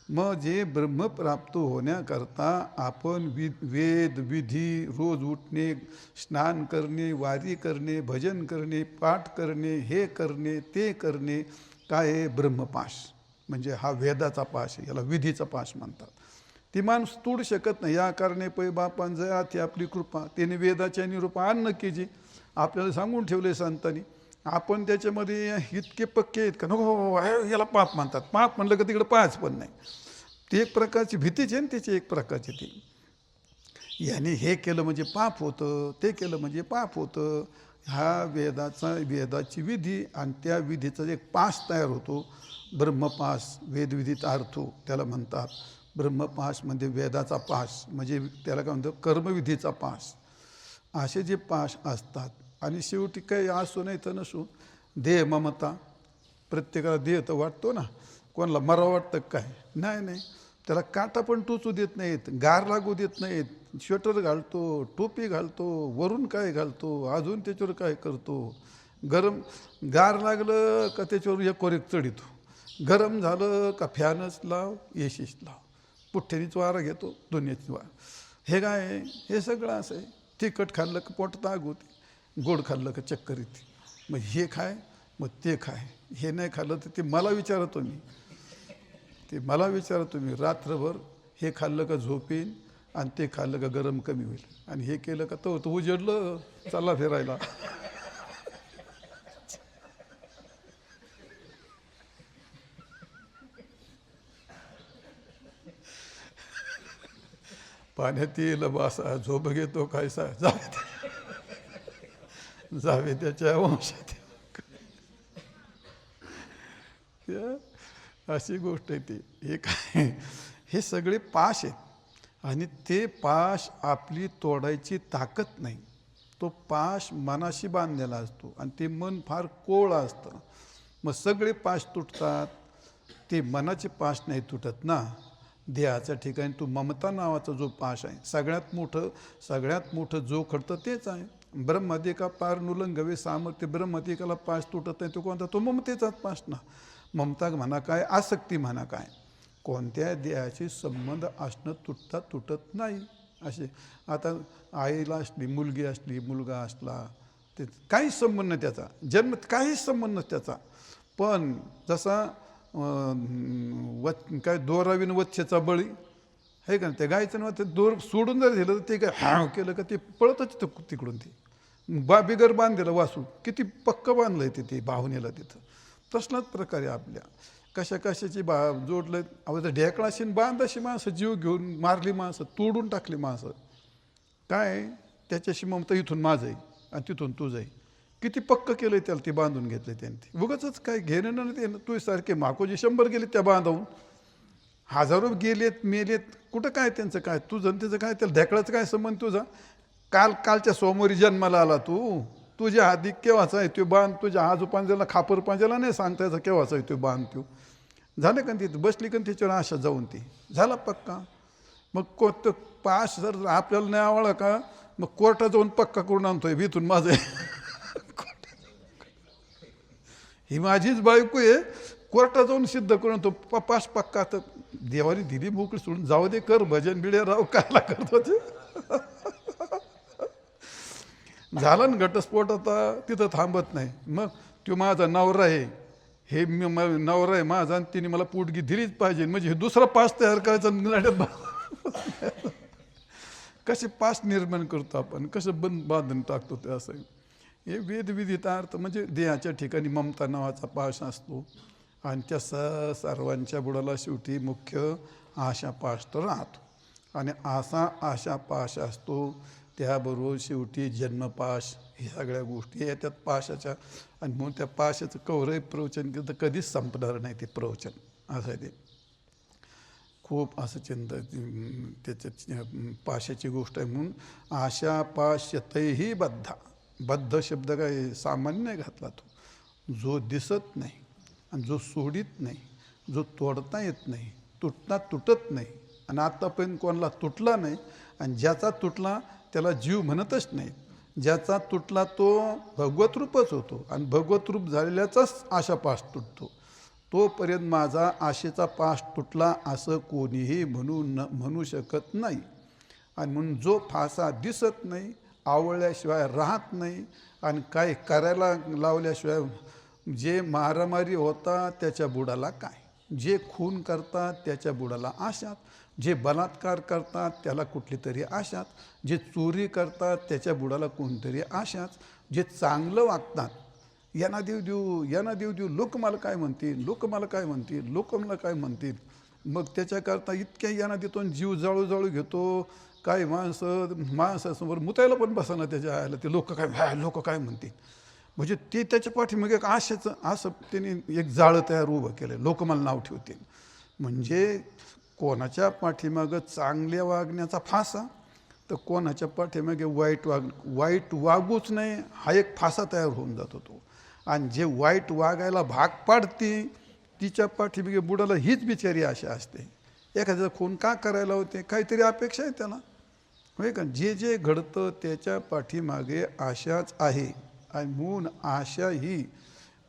मग जे ब्रह्म प्राप्त होण्याकरता आपण वेद विधी, रोज उठणे, स्नान करणे, वारी करणे, भजन करणे, पाठ करणे, हे करणे ते करणे, काय आहे ब्रह्मपाश. म्हणजे हा वेदाचा पाश आहे, याला विधीचा पाश म्हणतात. ती माणूस तोडू शकत नाही. या कारणे पै बापान जया ती आपली कृपा, त्याने वेदाच्या निरूपा अन्न केजी आपल्याला सांगून ठेवले संतांनी. आपण त्याच्यामध्ये इतके पक्के आहेत का नको याला पाप म्हणतात. पाप म्हणलं का तिकडे पाच पण नाही. ती एक प्रकारची भीतीच आहे ना त्याची, एक प्रकारची ती. याने हे केलं म्हणजे पाप होतं, ते केलं म्हणजे पाप होतं. हा वेदाची विधी आणि त्या विधीचा एक पास तयार होतो, ब्रह्मपास. वेदविधीत अर्थ त्याला म्हणतात. ब्रह्मपास म्हणजे वेदाचा पास, म्हणजे त्याला काय म्हणतात कर्मविधीचा पास. असे जे पास असतात. आणि शेवटी काही असो नाही तर नसो, देह ममता. प्रत्येकाला देह तर वाटतो ना, कोणाला मरावं वाटतं काय नाही. त्याला काटा पण टोचू देत नाहीत, गार लागू देत नाहीत. स्वेटर घालतो, टोपी घालतो, वरून काय घालतो, अजून त्याच्यावर काय करतो. गार लागलं का त्याच्यावर एक चढितो, गरम झालं का फॅनच लाव, एसीच लाव, पुठ्ठ्यानीच वारा घेतो, दुनियाची वारा. हे काय हे सगळं असं आहे. तिखट खाल्लं का पोटात आग होते, गोड खाल्लं का चक्कर येते. मग हे खाय मग ते खाय. हे नाही खाल्लं तर ते मला विचारतो मी, रात्रभर हे खाल्लं का झोप येईल आणि ते खाल्लं का गरम कमी होईल, आणि हे केलं का तो उजडलं चालला फिरायला. पाण्यात येईल बासा, झोप घेतो कायसा, जावे त्याच्या वंशात. अशी गोष्ट आहे ती. हे काय हे सगळे पाश आहेत आणि ते पाश आपली तोडायची ताकद नाही. तो पाश मनाशी बांधलेला असतो आणि ते मन फार कोवळं असतं. मग सगळे पाश तुटतात, ते मनाचे पाश नाही तुटत ना. देहाच्या ठिकाणी तो ममता नावाचा जो पाश आहे, सगळ्यात मोठं जो खडतं तेच आहे. ब्रह्मदेका पार नुलंगवे सामर्थ्य. ब्रह्मदेकाला पाश तुटत नाही तो कोणता, तो ममतेचाच पाश ना. ममता म्हणा काय, आसक्ती म्हणा काय, कोणत्या देहाशी संबंध असणं तुटत नाही. असे आता आईला असली, मुलगी असली, मुलगा असला, ते काहीच संबंध नाही त्याचा, जन्म काहीच संबंध नाही त्याचा. पण जसा काय दोरावीन वच्छेचा बळी हे का, त्या गायचं ना ते दोर सोडून जर दिलं तर ते काय हाव केलं का ते पळतच तिकडून. ते बिगर बांधलेलं वासू किती पक्क बांधलं आहे ते भावनेला तिथं. तसलाच प्रकारे आपल्या कशाची जोडलं. अवघं ढेकळाशी बांधाशी माणसं जीव घेऊन मारली, माणसं तोडून टाकली माणसं. काय त्याच्याशी ममता इथून माझं आहे आणि तिथून तुझं आहे. किती पक्क केलं आहे त्याला, ते बांधून घेतलं त्यांनी. ते उगाचच काय घेणं ना ते. तू सारखे माकोजी 100 गेलेत त्या बांधावून, हजारो गेलेत मेलेत, कुठं काय त्यांचं काय, तुझं त्याचं काय, त्याला ढेकळाचं काय संबंध तुझा. कालच्या सोमवारी जन्माला आला तुझ्या हाती केव्हाचा आहे तो बांध. तुझ्या आजोपांजाला खापर पांजाला नाही सांगता याचा केव्हाचा आहे तो बांध. तो झालं का तिथं बसली का त्याच्यावर आशा जाऊन ती झाला पक्का. मग कोणतं पास जर आपल्याला नाही आवडला का मग कोर्टात जाऊन पक्का करून आणतोय भीतून माझं ही माझीच बायको आहे, कोर्टात जाऊन सिद्ध करून तो पास पक्का. तर देवानी दिली मोकळी सोडून जाऊ दे, कर भजन बिड्या राव, कायला करतो ते. झाला ना घटस्फोट, आता तिथं थांबत नाही. मग तो माझा नवरा आहे, हे नवरा आहे माझा आणि तिने मला पोटगी दिलीच पाहिजे, म्हणजे हे दुसरा पास तयार करायचा नाट्यात. कसे पास निर्माण करतो आपण, कसं बांधून टाकतो ते. असं हे वेदविधित अर्थ म्हणजे देहाच्या ठिकाणी ममता नावाचा पाश असतो आणि त्या सर्वांच्या बुडाला शेवटी मुख्य आशा पाश तर राहतो. आणि असा आशा पाश असतो, त्याबरोबर शेवटी जन्मपाश, हे सगळ्या गोष्टी येतात पाशाच्या. आणि म्हणून त्या पाशाचं कवरही प्रवचन केलं तर कधीच संपणार नाही ते प्रवचन. असं आहे ते, खूप असं त्याच्यात पाशाची गोष्ट आहे. म्हणून आशा पाश्यतैही बद्धा. बद्ध शब्द काय सामान्य नाही घातला, तो जो दिसत नाही आणि जो सोडित नाही, जो तोडता येत नाही, तुटत नाही. आणि आत्तापर्यंत कोणाला तुटला नाही, आणि ज्याचा तुटला त्याला जीव म्हणतच नाही. ज्याचा तुटला तो भगवत रूपच होतो, आणि भगवत रूप झालेल्याचाच आशा पाश तुटतो. तोपर्यंत माझा आशेचा पाश तुटला असं कोणीही म्हणू शकत नाही. आणि म्हणून जो फासा दिसत नाही, आवडल्याशिवाय राहत नाही, आणि काय करायला लावल्याशिवाय, जे मारामारी होता त्याच्या बुडाला काय, जे खून करतात त्याच्या बुडाला आशात, जे बलात्कार करतात त्याला कुठली तरी आशात, जे चोरी करतात त्याच्या बुडाला कोणतरी आशात, जे चांगलं वागतात यांना देऊ, लोक मला काय म्हणतील, लोक मला काय म्हणतील. मग त्याच्याकरता इतक्या यांना देतो, जीव जाळू घेतो. काय माणसासमोर मुतायला पण बसाना त्याच्या आयला, ते लोक काय म्हणतील. म्हणजे ते त्याच्या पाठीमागे एक आशेचं असं त्यांनी एक जाळं तयार उभं केलं, लोक मला नाव ठेवतील. म्हणजे कोणाच्या पाठीमागं चांगल्या वागण्याचा फासा, तर कोणाच्या पाठीमागे वाईट वागूच नाही हा एक फासा तयार होऊन जातो तो. आणि जे वाईट वागायला भाग पाडते तिच्या पाठीमागे बुडाला हीच बिचारी आशा असते. एखाद्याचा खून का करायला होते, काहीतरी अपेक्षा आहे त्याला, होय का. जे घडतं त्याच्या पाठीमागे आशाच आहे. आणि म्हणून आशा ही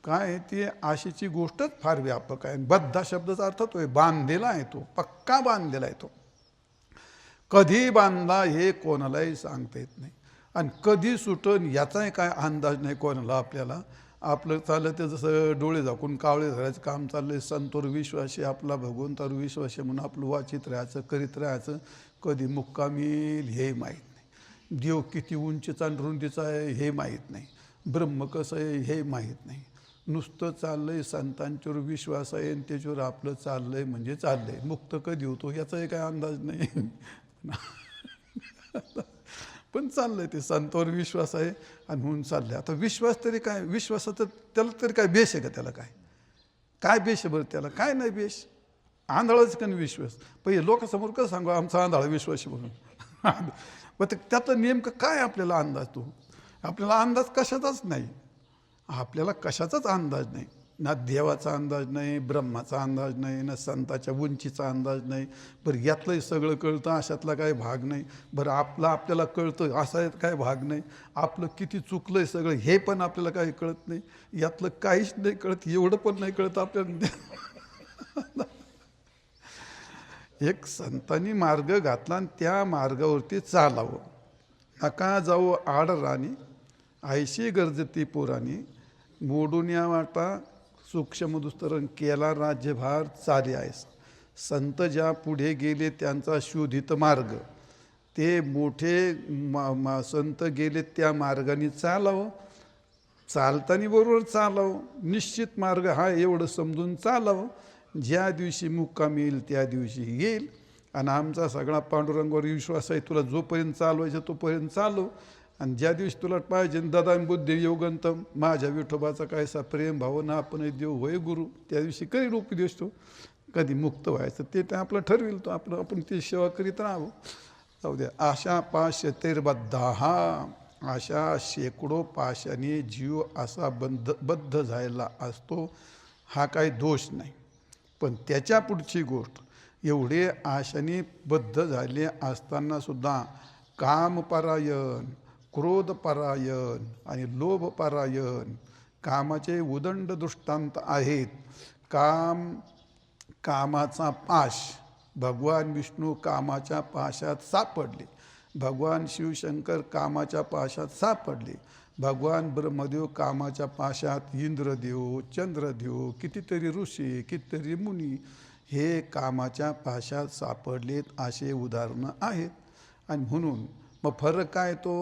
काय, ती आशेची गोष्टच फार व्यापक आहे. बद्धा शब्दाचा अर्थ तो बांधलेला आहे, तो पक्का बांधलेला आहे. तो कधी बांधला हे कोणालाही सांगता येत नाही, आणि कधी सुटन याचाही काय अंदाज नाही कोणाला. आपल्याला आपलं चाललं ते जसं डोळे झाकून कावळे धरायचं काम चाललंय. संतोर विश्वासी, आपला भगवंतावर विश्वासी म्हणून आपलं वाचित राहायचं, करीत राहायचं. कधी मुक्काम येईल हे माहीत नाही. देव किती उंचीचा आणि रुंदीचा आहे हे माहीत नाही. ब्रह्म कसं आहे हे माहीत नाही. नुसतं चाललंय, संतांच्यावर विश्वास आहे आणि त्याच्यावर आपलं चाललंय म्हणजे चाललंय. मुक्त कधी होतो याचाही काय अंदाज नाही. पण चाललंय ते, संतांवर विश्वास आहे आणि म्हणून चाललंय. आता विश्वास तरी काय, विश्वासाचं त्याला तरी काय बेश आहे का, त्याला काय बेश आहे बरं, त्याला काय नाही बेश. आंधळाच का विश्वास. पहिले लोकांसमोर कसं सांगू आमचा आंधळा विश्वास आहे म्हणून. मग त्यातलं नेमकं काय आपल्याला अंदाज, तो आपल्याला अंदाज कशाचाच नाही. आपल्याला कशाचाच अंदाज नाही, ना देवाचा अंदाज नाही, ब्रह्माचा अंदाज नाही, ना संताच्या उंचीचा अंदाज नाही. बरं यातलंही सगळं कळतं, अशातला काही भाग नाही. बरं आपल्याला कळतं असा काय भाग नाही. आपलं किती चुकलंय सगळं हे पण आपल्याला काही कळत नाही. यातलं काहीच नाही कळत, एवढं पण नाही कळत आपल्याला. एक संतांनी मार्ग घातला आणि त्या मार्गावरती चालावं. नका जाऊ आड राणी, ऐशी गरजती पोरानी, मोडून या वाटा सूक्ष्म दुस्तरण, केला राज्यभार चाले आहेस. संत ज्या पुढे गेले त्यांचा शोधित मार्ग, ते मोठे संत गेले त्या मार्गाने चालावं. चालताना बरोबर चालावं, निश्चित मार्ग हा एवढं समजून चालावं. ज्या दिवशी मुक्काम येईल त्या दिवशी येईल. आणि आमचा सगळा पांडुरंगावर विश्वास आहे, तुला जोपर्यंत चालवायचं तोपर्यंत चालव. आणि ज्या दिवशी तुला पाहिजे ददान बुद्धी योगंतम, माझ्या विठोबाचा कायसा प्रेम भावना आपण देव होय गुरु, त्या दिवशी कधी उपदेश तो कधी मुक्त व्हायचं ते आपलं ठरविल. तो आपण ती सेवा करीत राहावं. जाऊ द्या. आशा पाश्यतेर्बद्धा, हा अशा शेकडो पाशाने जीव असा बद्ध झालेला असतो. हा काही दोष नाही. पण त्याच्या पुढची गोष्ट, एवढे आशाने बद्ध झाले असतानासुद्धा कामपरायण, क्रोधपरायण आणि लोभपरायण कामाचे उदंड दृष्टांत आहेत. कामाचा पाश, भगवान विष्णू कामाच्या पाशात सापडले, भगवान शिवशंकर कामाच्या पाशात सापडले, भगवान ब्रह्मदेव कामाच्या पाशात, इंद्रदेव, चंद्रदेव, कितीतरी ऋषी, कितीतरी मुनी हे कामाच्या पाशात सापडलेत असे उदाहरणं आहेत. आणि म्हणून मग फरक काय तो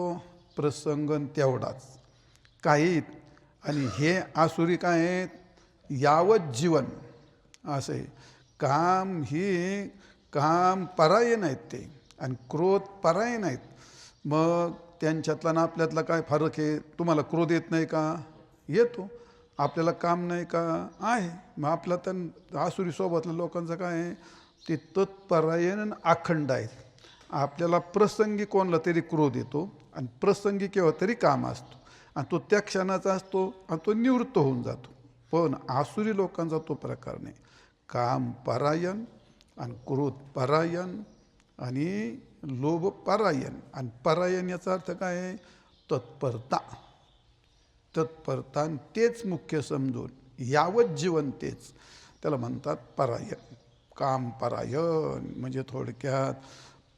प्रसंगन तेवढाच काही. आणि हे आसुरी काय आहेत, यावत जीवन असे काम परायण आहेत ते, आणि क्रोध परायण आहेत. मग त्यांच्यातला ना आपल्यातला काय फरक आहे? तुम्हाला क्रोध येत नाही का? येतो. आपल्याला काम नाही का? आहे. मग आपला तर आसुरी सोबतल्या लोकांचं काय आहे, ते तत्परायण अखंड आहेत. आपल्याला प्रसंगी कोणाला तरी क्रोध येतो, आणि प्रसंगी केव्हा तरी काम असतो, आणि तो त्या क्षणाचा असतो, आणि तो निवृत्त होऊन जातो. पण आसुरी लोकांचा तो प्रकार नाही. काम परायण आणि क्रोध परायण आणि लोभ परायण. आणि परायण याचा अर्थ काय आहे? तत्परता. तत्परता तेच मुख्य समजून यावत जीवन तेच, त्याला म्हणतात परायण. काम परायण म्हणजे थोडक्यात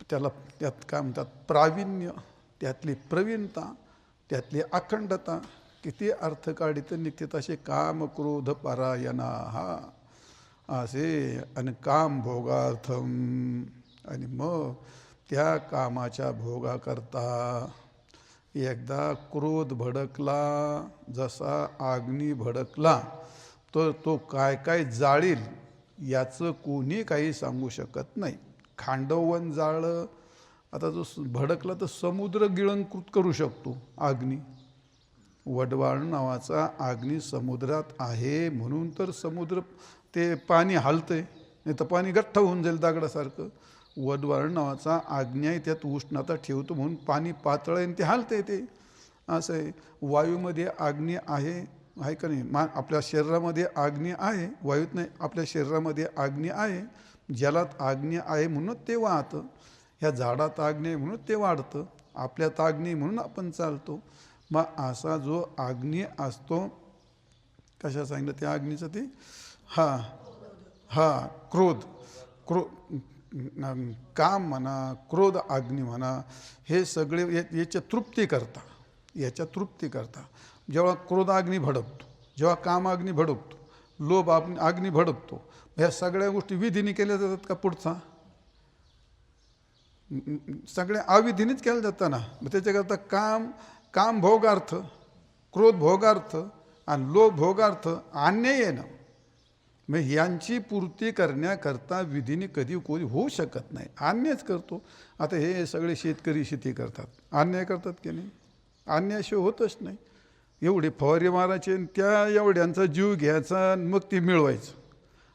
त्यात काय म्हणतात, प्रावीण्य, त्यातली प्रवीणता, त्यातली अखंडता. किती अर्थ काढित निघते तसे काम क्रोध परायणा हा असे. आणि काम भोगार्थम, आणि मग त्या कामाच्या भोगाकरता एकदा क्रोध भडकला, जसा अग्नी भडकला, तर तो काय काय जाळील याचं कोणी काही सांगू शकत नाही. खांडववन जाळलं, आता जो भडकला तर समुद्र गिळंकृत करू शकतो अग्नी. वडवाळ नावाचा अग्नी समुद्रात आहे, म्हणून तर समुद्र ते पाणी हालतंय, नाही तर पाणी गठ्ठ होऊन जाईल दगडासारखं. वडवाळ नावाचा अग्नी आहे, त्यात उष्णता ठेवतो म्हणून पाणी पातळ आहे आणि ते हालतंय. ते असं आहे. वायूमध्ये अग्नी आहे का नाही? आपल्या शरीरामध्ये अग्नी आहे, वायूत नाही, आपल्या शरीरामध्ये अग्नी आहे. जलात अग्नी आहे म्हणून ते वाहतं, ह्या झाडात अग्नी आहे म्हणून ते वाढतं, आपल्यात अग्नी म्हणून आपण चालतो. मग असा जो अग्नी असतो, कशा सांगितलं त्या अग्नीचं ते? क्रोध काम म्हणा, क्रोध अग्नी म्हणा, हे सगळे याच्या तृप्ती करता. जेव्हा क्रोध अग्नी भडकतो, जेव्हा काम अग्नी भडकतो, लोभ अग्नी भडकतो, ह्या सगळ्या गोष्टी विधीने केल्या जातात का? पुढचा सगळ्या अविधीनेच केल्या जातात ना. मग त्याच्याकरता काम भोगार्थ, क्रोध भोगार्थ आणि लोभ भोगार्थ अन्याय आहे ना. मग यांची पूर्ती करण्याकरता विधीने कधी कोणी होऊ शकत नाही, अन्यायच करतो. आता हे सगळे शेतकरी शेती करतात, अन्याय करतात की नाही? अन्यायशिवाय होतच नाही. एवढे फवारे मारायचे, त्या एवढ्यांचा जीव घ्यायचा, मग ते मिळवायचं,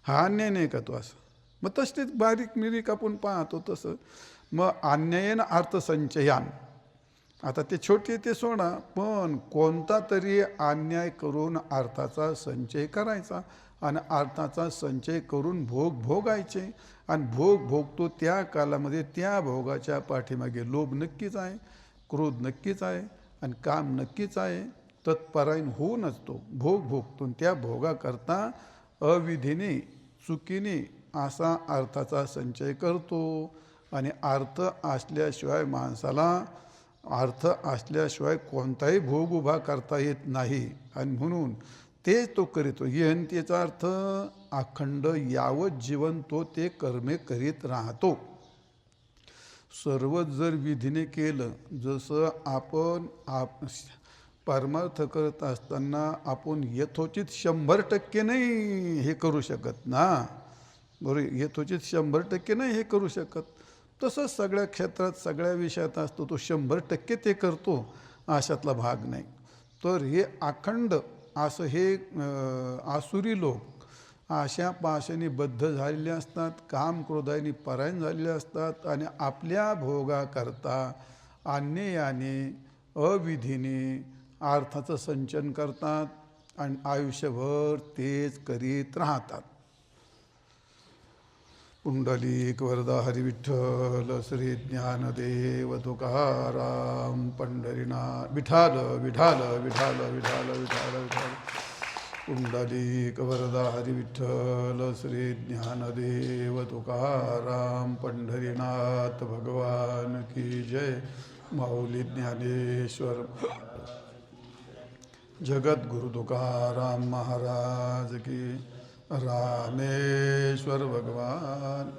हा अन्याय नाही का तो? असं मग तसेच बारीक मिरीक आपण पाहतो तसं. मग अन्यायन अर्थसंचयान, आता ते छोटे ते सोडा, पण कोणता तरी अन्याय करून अर्थाचा संचय करायचा, आणि अर्थाचा संचय करून भोगायचे. आणि भोगतो त्या कालामध्ये त्या भोगाच्या पाठीमागे लोभ नक्कीच आहे, क्रोध नक्कीच आहे, आणि काम नक्कीच आहे. तत्परायण होऊनच तो भोगतो. त्या भोगाकरता अविधीने, चुकीने असा अर्थाचा संचय करतो. आणि अर्थ असल्याशिवाय कोणताही भोग उभा करता येत नाही. आणि म्हणून ते तो करीतो. यहंतेचा अर्थ अखंड यावत जीवन तो ते कर्मे करीत राहतो. सर्व जर विधीने केलं, जसं आपण परमार्थ करत असताना आपण यथोचित 100% नाही हे करू शकत ना, बरोबर? यथोचित 100% नाही हे करू शकत. तसंच सगळ्या क्षेत्रात, सगळ्या विषयात असतो तो 100% ते करतो, अशातला भाग नाही. तर हे अखंड असं हे आसुरी लोक अशा पाशाने बद्ध झालेले असतात, काम क्रोधाने परायण झालेले असतात, आणि आपल्या भोगाकरता अन्यायाने, अविधीने अर्थाचं संचन करतात, आणि आयुष्यभर तेच करीत राहतात. पुंडलिक वरदा हरी विठ्ठल श्री ज्ञानदेव तुकाराम पंढरीनाथ विठाल विठाल विठाल विठाल विठाल विठाल पुंडलिक वरदा हरी विठ्ठल श्री ज्ञानदेव तुकाराम पंढरीनाथ भगवान की जय। माऊली ज्ञानेश्वर जगद्गुरु तुकाराम महाराज की। रामेश्वर भगवान